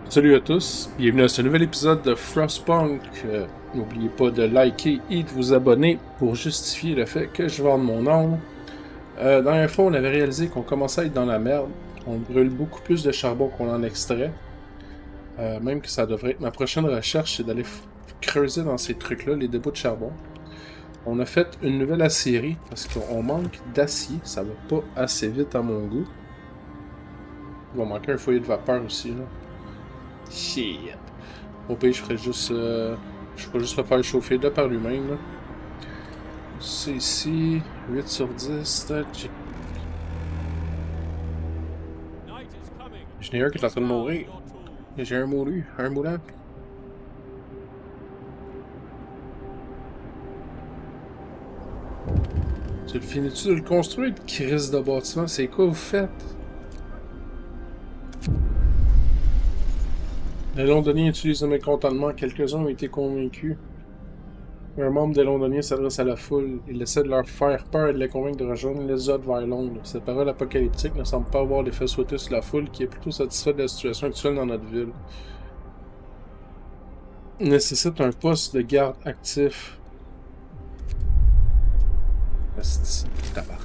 Salut à tous, bienvenue à ce nouvel épisode de Frostpunk. N'oubliez pas de liker et de vous abonner pour justifier le fait que je vende mon âme. Dans l'info, on avait réalisé qu'on commençait à être dans la merde. On brûle beaucoup plus de charbon qu'on en extrait. Même que ça devrait être ma prochaine recherche, c'est d'aller creuser dans ces trucs-là, les dépôts de charbon. On a fait une nouvelle aciérie parce qu'on manque d'acier, ça va pas assez vite à mon goût. Il va manquer un foyer de vapeur aussi, là. Shit. Au pire, je ferais juste. Je pourrais juste le faire chauffer là par lui-même. Là. C'est ici. 8 sur 10. J'en ai un qui est en train de mourir. J'ai un mouru. Un moulant. Tu le finis-tu de le construire, crise de bâtiment? C'est quoi vous faites? Les Londoniens utilisent le mécontentement. Quelques-uns ont été convaincus. Un membre des Londoniens s'adresse à la foule. Il essaie de leur faire peur et de les convaincre de rejoindre les autres vers Londres. Cette parole apocalyptique ne semble pas avoir l'effet souhaité sur la foule, qui est plutôt satisfaite de la situation actuelle dans notre ville. Nécessite un poste de garde actif. Asti, tabarnak.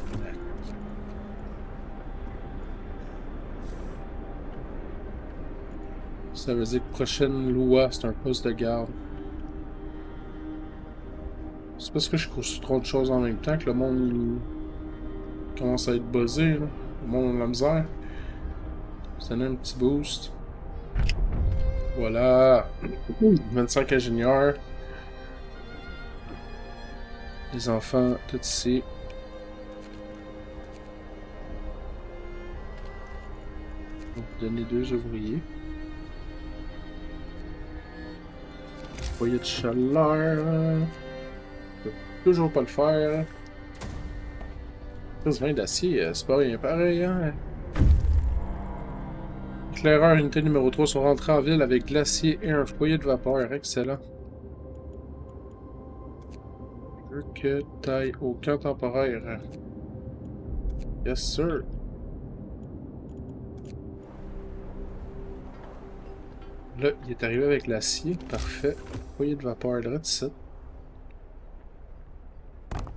Ça veut dire que prochaine loi, c'est un poste de garde. C'est parce que je construis trop de choses en même temps que le monde commence à être buzzé, là. Le monde a de la misère. Ça donne un petit boost. Voilà. 25 ingénieurs. Les enfants, tout ici. On va donner 2 ouvriers. Foyer de chaleur. Je peux toujours pas le faire. 20 d'acier, c'est pas rien pareil, hein? Éclaireur unité numéro 3 sont rentrés en ville avec glacier et un foyer de vapeur. Excellent. Je veux que t'ailles au camp temporaire. Yes, sir. Là, il est arrivé avec l'acier. Parfait. Foyer de vapeur, là, ici.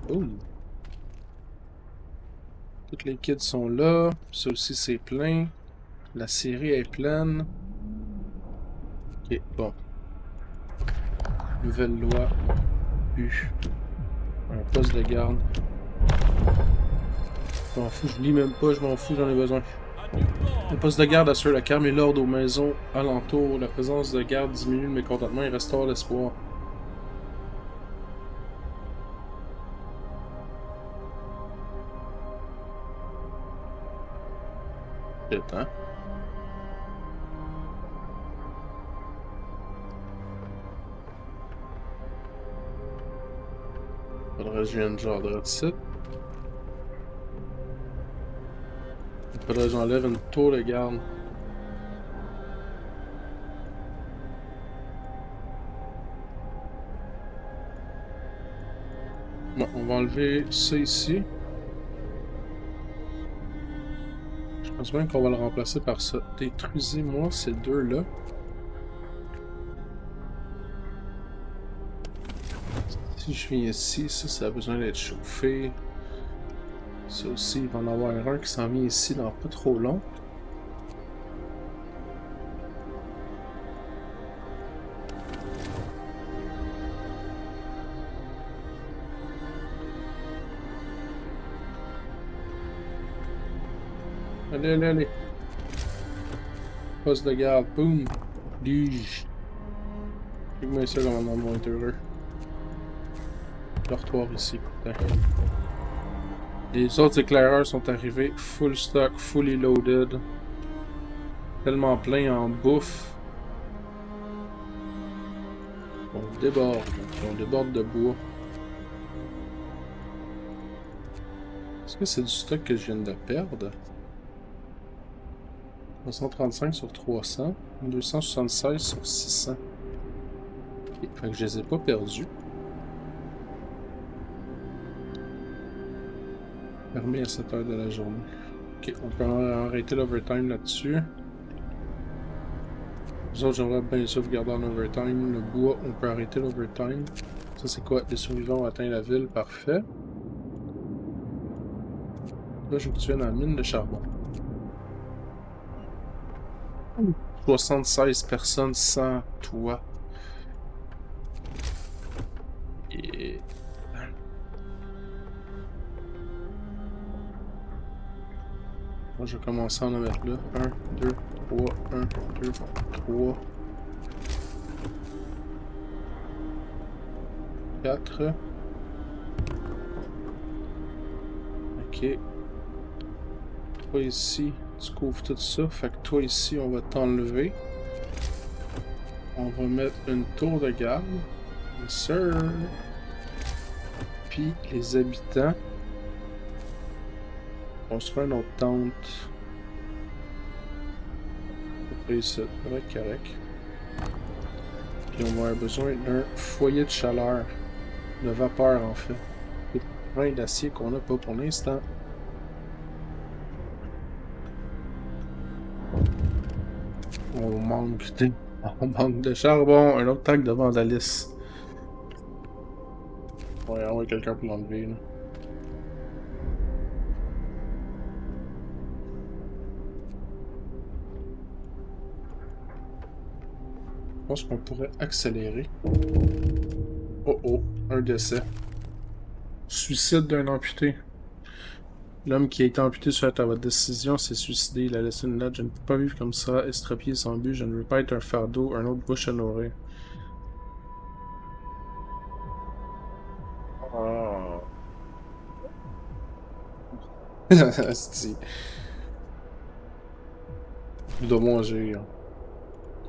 Boum. Toutes les kits sont là. Ça aussi, c'est plein. La série est pleine. Ok, bon. Nouvelle loi. Un poste de garde. Je m'en fous, je lis même pas, je m'en fous, j'en ai besoin. Le poste de garde assure la calme et l'ordre aux maisons alentours. La présence de garde diminue le mécontentement et restaure l'espoir. Peut-être, hein? Faudrait que je vienne genre de ici. Faudrait que j'enlève une tour de garde. Bon, on va enlever ça ici. Je pense bien qu'on va le remplacer par ça. Détruisez-moi ces deux-là. Si je viens ici, ça a besoin d'être chauffé. Ça aussi, il va en avoir un qui s'en vient ici dans pas trop long. Allez, allez, allez. Poste de garde, boum. Lige. Check-moi ça, commandant, on va être heureux. Dortoir ici, putain. Les autres éclaireurs sont arrivés, full stock, fully loaded. Tellement plein en bouffe. On déborde, on déborde de bois. Est-ce que c'est du stock que je viens de perdre? 335 sur 300, 276 sur 600. Okay, fait que je les ai pas perdus. Fermé à 7 heures de la journée. Ok, on peut arrêter l'overtime là-dessus. Nous autres, j'aimerais bien sauvegarder en overtime. Le bois, on peut arrêter l'overtime. Ça, c'est quoi? Les survivants ont atteint la ville. Parfait. Là, je veux que tu viennes à la mine de charbon. 76 personnes sans toi. Et... Moi, je vais commencer à en mettre là. 1, 2, 3, 1, 2, 3, 4. Ok. Toi ici, tu couvres tout ça. Fait que toi ici, on va t'enlever. On va mettre une tour de garde. Yes, sir. Puis les habitants. On se fait une autre tente. Après ici, ça va être correct. Puis on va avoir besoin d'un foyer de chaleur. De vapeur en fait. C'est plein d'acier qu'on n'a pas pour l'instant. On manque de charbon. Un autre tag de vandalisme. Ouais, on va quelqu'un pour l'enlever là. Je pense qu'on pourrait accélérer. Oh oh, un décès. Suicide d'un amputé. L'homme qui a été amputé suite à votre décision s'est suicidé. Il a laissé une lettre. Je ne peux pas vivre comme ça, estropié sans but. Je ne veux pas être un fardeau, un autre bouche à nourrir. Oh. Asti. Il doit manger. Hein.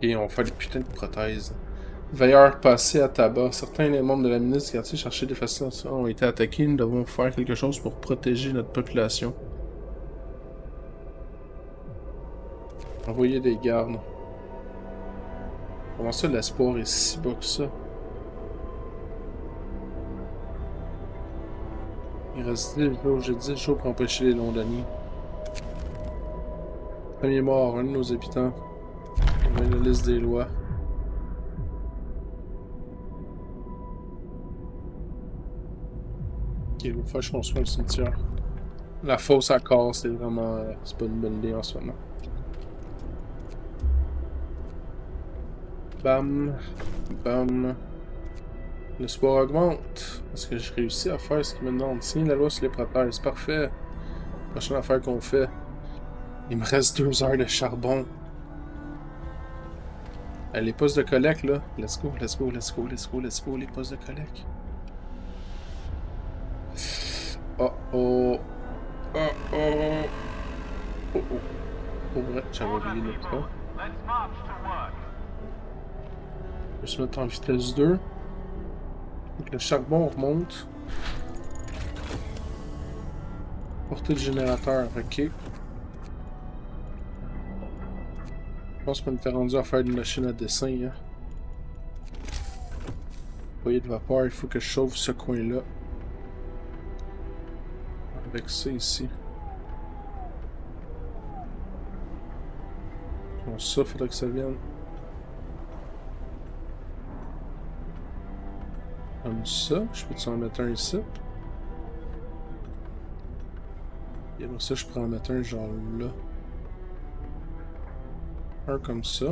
Et on fait des putains de prothèses. Veilleur passé à tabac. Certains des membres de la ministre du quartier cherchés des fascinations ont été attaqués. Nous devons faire quelque chose pour protéger notre population. Envoyer des gardes. Comment ça, l'espoir est si bas que ça? Il reste 10 jours. J'ai 10 jours pour empêcher les londoniens. Premier mort, un de nos habitants. On a la liste des lois. Ok, l'autre fois je construis un cimetière. La fosse à corps, c'est vraiment... c'est pas une bonne idée en ce moment. Bam. Bam. L'espoir augmente. Est-ce que j'ai réussi à faire ce qu'il me demande? Signer la loi sur les prothèses. Parfait. Prochaine affaire qu'on fait. Il me reste 2 heures de charbon. Les postes de collecte, là. Let's go, let's go, let's go, let's go, let's go, les postes de collecte. Oh oh. Oh oh. Oh oh. Pour vrai, j'avais oublié le temps. Je vais se mettre en vitesse 2. Donc le charbon remonte. Portée de générateur, ok. Je pense qu'on était rendu à faire une machine à dessin. Hein. Foyer de vapeur, il faut que je chauffe ce coin-là. Avec ça ici. Bon, ça, faudrait que ça vienne. Comme ça. Je peux-tu en mettre un ici? Et après ça, je pourrais en mettre un genre là. Un comme ça.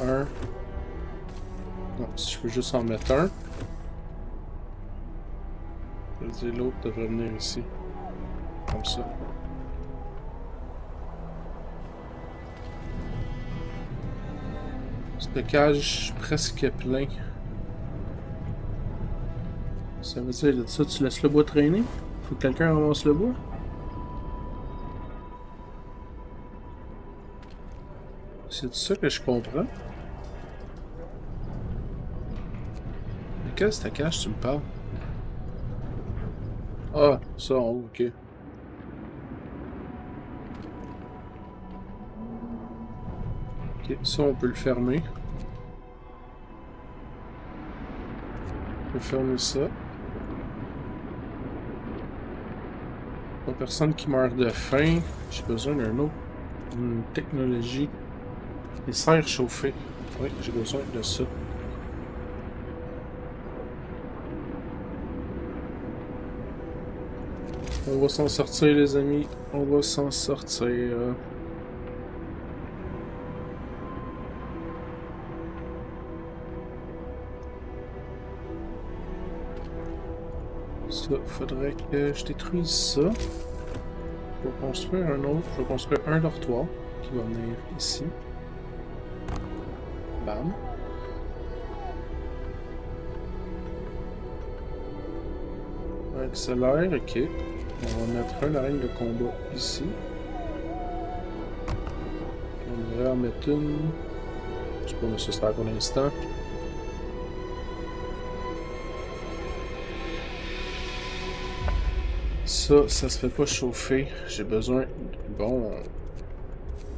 Un. Non, si je peux juste en mettre un. Ça veut dire l'autre devrait venir ici. Comme ça. Stockage presque plein. Ça veut dire de ça, tu laisses le bois traîner? Faut que quelqu'un ramasse le bois? C'est ça que je comprends. De quel stockage tu me parles? Ah, ça en haut, ok. Ok, ça on peut le fermer. On peut fermer ça. Pas personne qui meurt de faim. J'ai besoin d'une autre technologie. Les serres chauffées. Oui, j'ai besoin de ça. On va s'en sortir, les amis. On va s'en sortir. Ça, faudrait que je détruise ça. Je vais construire un autre. Je vais construire un dortoir qui va venir ici. Bam. Accélère, ok. On va mettre un arène de combat ici. On va en mettre une. C'est pas nécessaire pour l'instant. Ça se fait pas chauffer. J'ai besoin de bon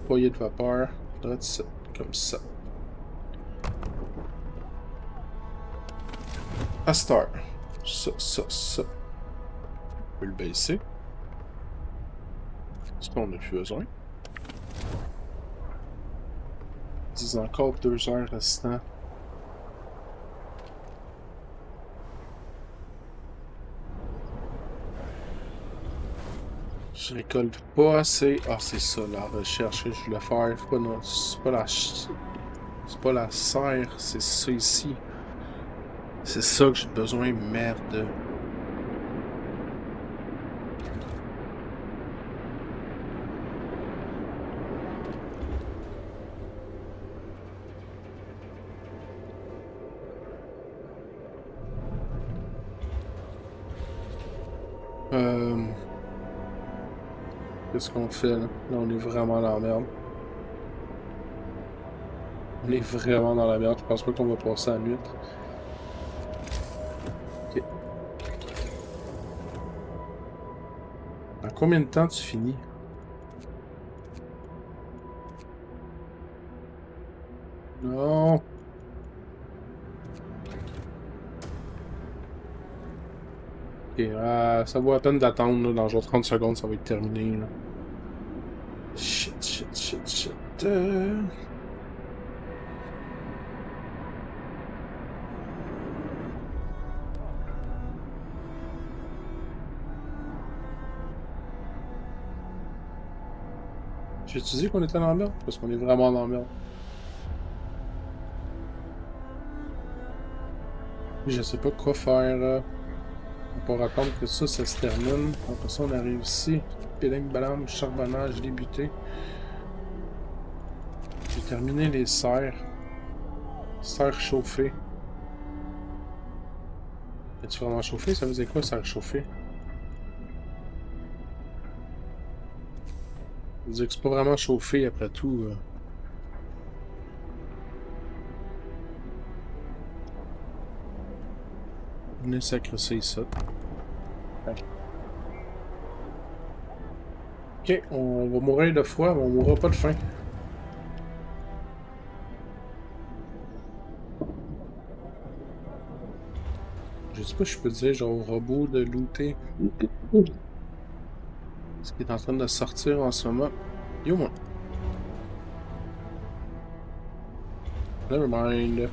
foyer de vapeur. That's it. Comme ça. Astar. Ça. On peut le baisser. Est-ce qu'on n'a plus besoin? Dis encore 2 heures restant. Je récolte pas assez. Ah, c'est ça la recherche que je voulais faire. C'est pas la serre, c'est ça ici. C'est ça que j'ai besoin, merde. Qu'est-ce qu'on fait là? Là, on est vraiment dans la merde. On est vraiment dans la merde. Je pense pas qu'on va passer à la nuit. Ok. En combien de temps tu finis? Non. Ok, ça vaut la peine d'attendre. Dans genre 30 secondes, ça va être terminé. Là. Shit. J'ai-tu dit qu'on était dans la merde? Parce qu'on est vraiment dans la merde. Je sais pas quoi faire. On va attendre que ça se termine. Après ça, on arrive ici. Péding, balam, charbonnage, débuté. J'ai terminé les serres. Serre chauffée. Est-ce vraiment chauffé? Ça faisait quoi, serre chauffée? Ça veut dire que c'est pas vraiment chauffé après tout. Venez s'accrocher ça. Ok, on va mourir de froid, mais on mourra pas de faim. Je sais pas si je peux dire genre au robot de looter. Ce qui est en train de sortir en ce moment. Yo moi. Never mind.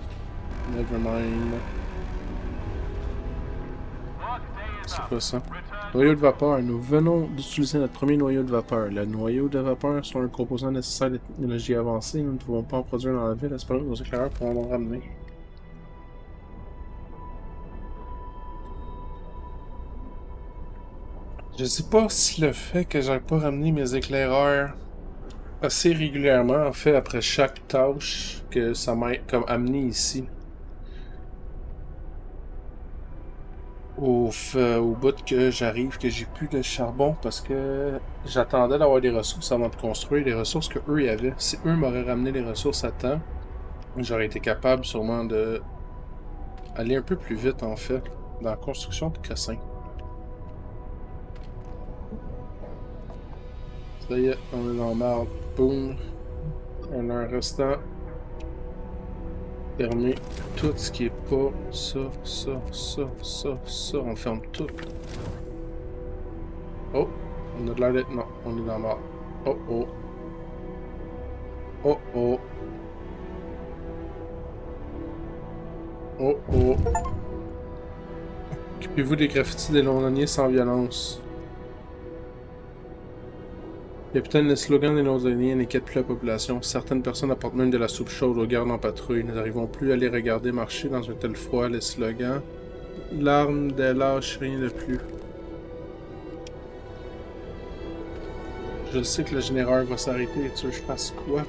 C'est pas ça. Noyau de vapeur. Nous venons d'utiliser notre premier noyau de vapeur. Le noyau de vapeur sont un composant nécessaire de technologie avancée. Nous ne pouvons pas en produire dans la ville. Espérons que nos éclaireurs pourront en ramener. Je sais pas si le fait que j'aille pas ramené mes éclaireurs assez régulièrement, en fait, après chaque tâche, que ça m'a comme amené ici. Au bout que j'arrive, que j'ai plus de charbon, parce que j'attendais d'avoir des ressources avant de construire les ressources que eux y avaient. Si eux m'auraient ramené les ressources à temps, j'aurais été capable sûrement de aller un peu plus vite, en fait, dans la construction de cassins. Ça y est, on est dans le marbre. Boum. On a un restant. Fermer tout ce qui est pas ça. On ferme tout. Oh, on a de l'air d'être... Non, on est dans le marbre. Oh. Oh oh. Occupez-vous des graffitis des londoniens sans violence. Capitaine, le slogan des londoniens n'inquiète plus la population. Certaines personnes apportent même de la soupe chaude aux gardes en patrouille. Nous n'arrivons plus à les regarder marcher dans un tel froid. Les slogans. L'arme des lâches, rien de plus. Je sais que le général va s'arrêter. Tu veux que je fasse quoi?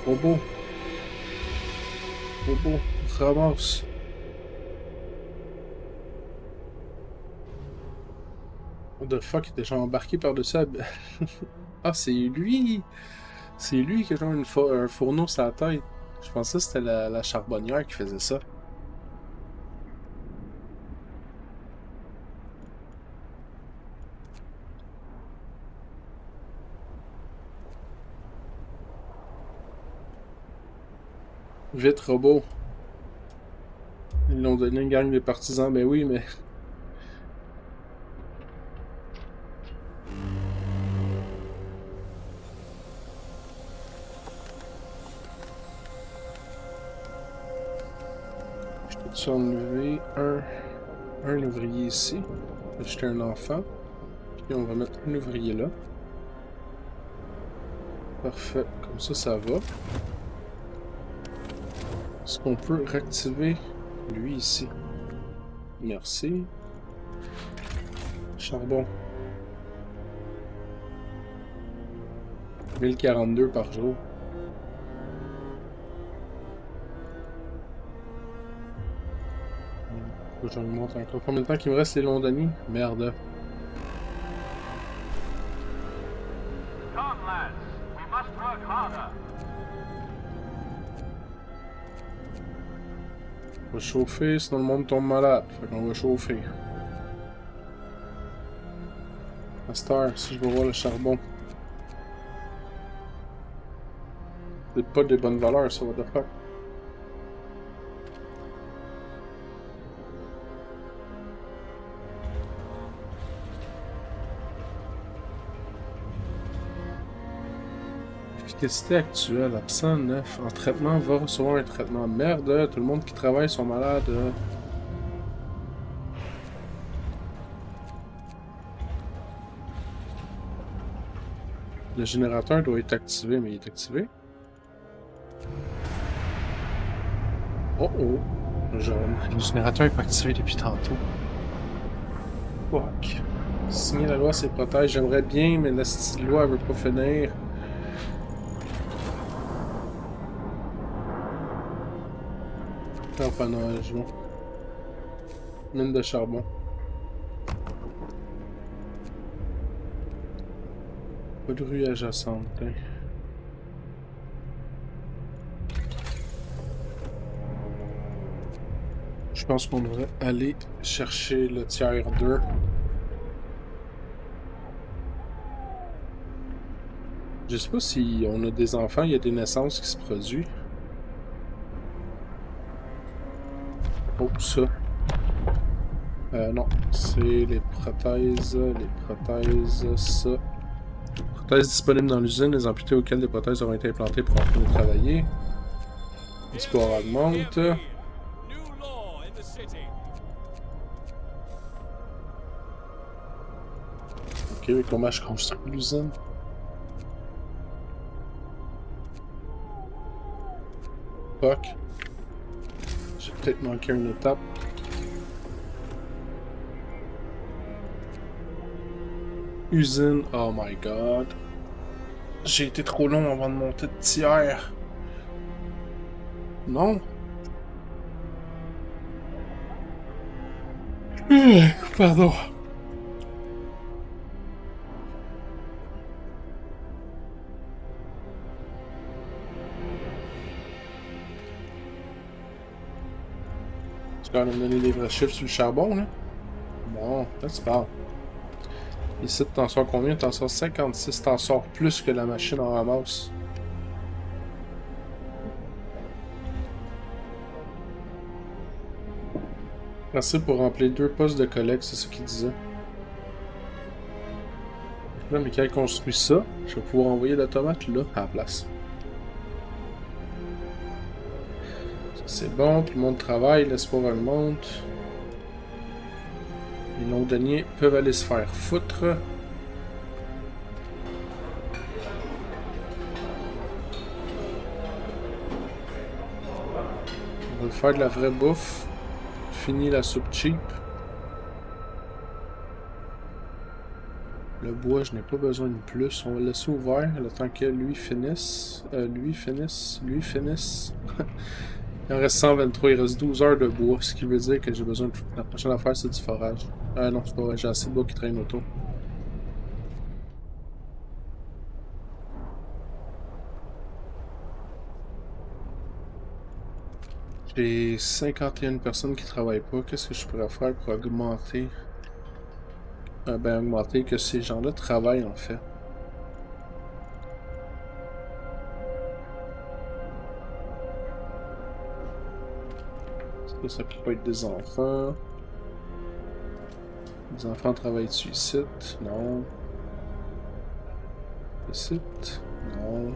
Robot. Robot. Ramasse. What the fuck, il est déjà embarqué par-dessus la... Ah, c'est lui! C'est lui qui a genre un fourneau sur la tête. Je pensais que c'était la charbonnière qui faisait ça. Vite, robot. Ils l'ont donné une gang de partisans, ben oui, mais... Je peux-tu enlever un ouvrier ici? Je vais jeter un enfant. Puis on va mettre un ouvrier là. Parfait, comme ça va. Est-ce qu'on peut réactiver lui ici? Merci. Charbon. 1042 par jour. Faut que je montre encore. Combien de temps qu'il me reste les londoniens? Merde. On va chauffer, sinon le monde tombe malade. Fait qu'on va chauffer. À cette heure, si je vais voir le charbon. C'est pas de bonnes valeurs, ça, what the fuck. Efficacité actuelle, absent 9. En traitement, va recevoir un traitement. Merde, tout le monde qui travaille sont malades. Le générateur doit être activé, mais il est activé. Oh oh! Le générateur n'est pas activé depuis tantôt. Fuck. Signer la loi, c'est protège. J'aimerais bien, mais la loi, elle veut pas finir. Campannage, non. Mine de charbon. Pas de rue adjacente, hein. Je pense qu'on devrait aller chercher le tiers 2. Je sais pas si on a des enfants, il y a des naissances qui se produisent. Oh, ça. Non, c'est les prothèses, ça. Prothèses disponibles dans l'usine, les amputés auxquels des prothèses auront été implantées pour pouvoir travailler. L'espoir augmente. Ok, mais comment je construis l'usine? Fuck. J'ai peut-être manqué une étape. Usine, oh my god. J'ai été trop long avant de monter de tiers. Non? Pardon. Tu vas me donner des vrais chiffres sur le charbon, là? Bon, là tu parles. Ici, t'en sors combien? T'en sors 56, t'en sors plus que la machine en ramasse. Merci pour remplir 2 postes de collecte, c'est ce qu'il disait. Là, mais quand il construit ça, je vais pouvoir envoyer la tomate là, à la place. Ça c'est bon, tout le monde travaille, l'espoir augmente. Les londoniens peuvent aller se faire foutre. On va faire de la vraie bouffe. Fini la soupe cheap. Le bois, je n'ai pas besoin de plus. On va le laisser ouvert le temps que lui finisse. Lui finisse. Il en reste 123. Il reste 12 heures de bois. Ce qui veut dire que j'ai besoin de... La prochaine affaire, c'est du forage. Non, c'est pas vrai. J'ai assez de bois qui traîne autour. J'ai 51 personnes qui travaillent pas. Qu'est-ce que je pourrais faire pour augmenter? Augmenter que ces gens-là travaillent en fait. Ça peut être des enfants. Les enfants travaillent-tu ici? Non. Ici? Non.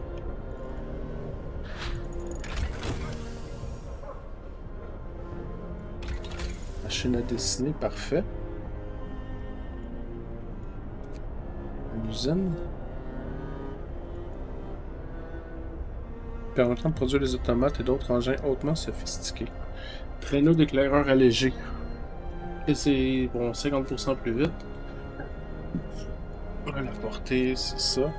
Machine à dessiner, parfait. L'usine. Permettant de produire des automates et d'autres engins hautement sophistiqués. Traîneau d'éclaireur allégé. Et c'est bon 50% plus vite. La portée, c'est ça.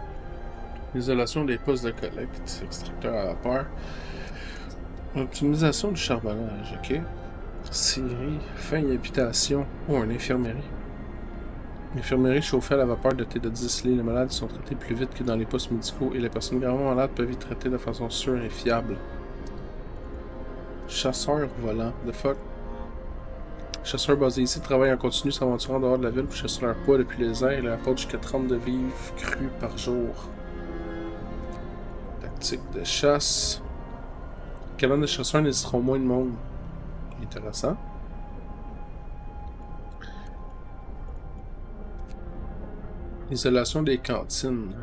Isolation des postes de collecte. Extracteur à vapeur. Optimisation du charbonnage, ok. Scierie, fin et habitation. Oh, une infirmerie. L'infirmerie chauffée à la vapeur dotée de 10 lits. Les malades sont traités plus vite que dans les postes médicaux et les personnes gravement malades peuvent y traiter de façon sûre et fiable. Chasseur volant. The fuck? Chasseurs basés ici travaillent en continu, s'aventurant en dehors de la ville pour chasser leur poids depuis les airs et leur apportent jusqu'à 30 de vivres crus par jour. Tactique de chasse. Colonne de chasseurs n'hésiteront moins de monde. Intéressant. Isolation des cantines.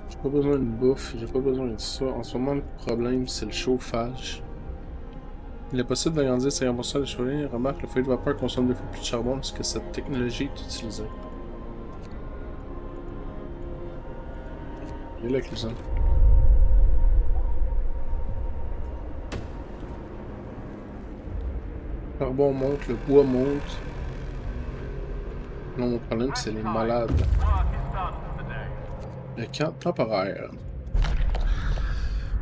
J'ai pas besoin de bouffe, j'ai pas besoin de ça. En ce moment, le problème, c'est le chauffage. Il est possible d'agrandir 50% des chaudières. Remarque, le foyer de vapeur consomme 2 fois plus de charbon lorsque cette technologie est utilisée. Et la cuisine. Le charbon monte, le bois monte. Non, mon problème, c'est les malades. Le camp temporaire.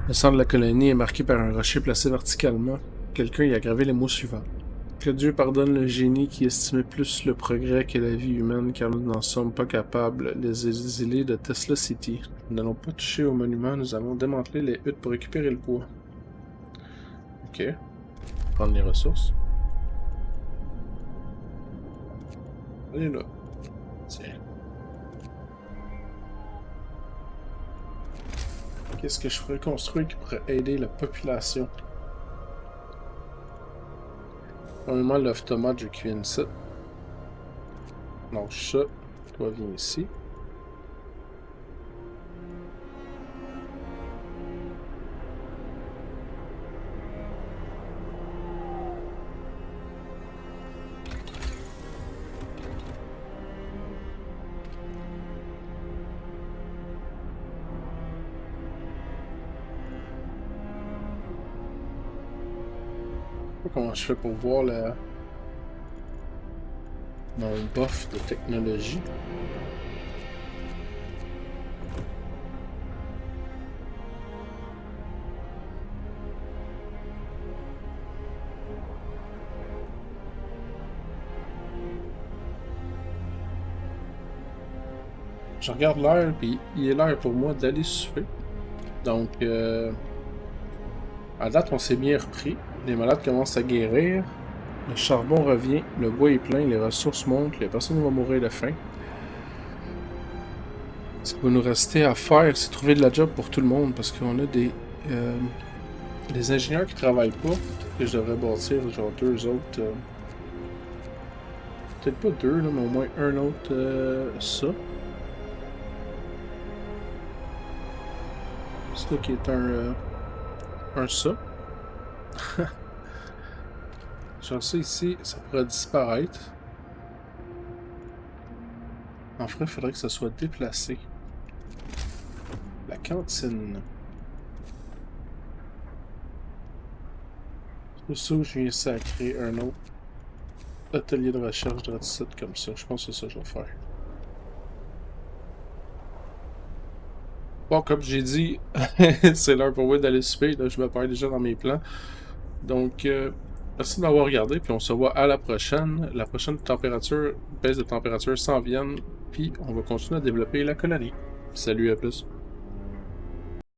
Le centre de la colonie est marqué par un rocher placé verticalement. Quelqu'un y a gravé les mots suivants. Que Dieu pardonne le génie qui estimait plus le progrès que la vie humaine, car nous n'en sommes pas capables. Les exilés de Tesla City. Nous n'allons pas toucher au monument, nous allons démanteler les huttes pour récupérer le bois. Ok. Prendre les ressources. Allez là. Tiens. Qu'est-ce que je pourrais construire qui pourrait aider la population? Premièrement, l'automate, je cuisine ça. Mange ça. Toi, viens ici. Comment je fais pour voir mon buff de technologie. Je regarde l'heure, puis il est l'heure pour moi d'aller souper. Donc, à date, on s'est bien repris. Les malades commencent à guérir. Le charbon revient, le bois est plein, les ressources montent, les personnes vont mourir de faim. Ce qu'il va nous rester à faire, c'est trouver de la job pour tout le monde, parce qu'on a des ingénieurs qui travaillent pas, que je devrais bâtir, genre 2 autres. Peut-être pas 2, là, mais au moins un autre, ça. C'est là qui est un... un ça. Genre ça ici, ça pourrait disparaître. En fait, il faudrait que ça soit déplacé. La cantine. C'est ça où je viens sacrer un autre atelier de recherche de site comme ça. Je pense que c'est ça que je vais faire. Bon, comme j'ai dit, c'est l'heure pour moi d'aller souper. Là, je me perds déjà dans mes plans. Donc, merci d'avoir regardé, puis on se voit à la prochaine. La prochaine température, baisse de température s'en vienne, puis on va continuer à développer la colonie. Salut, à plus.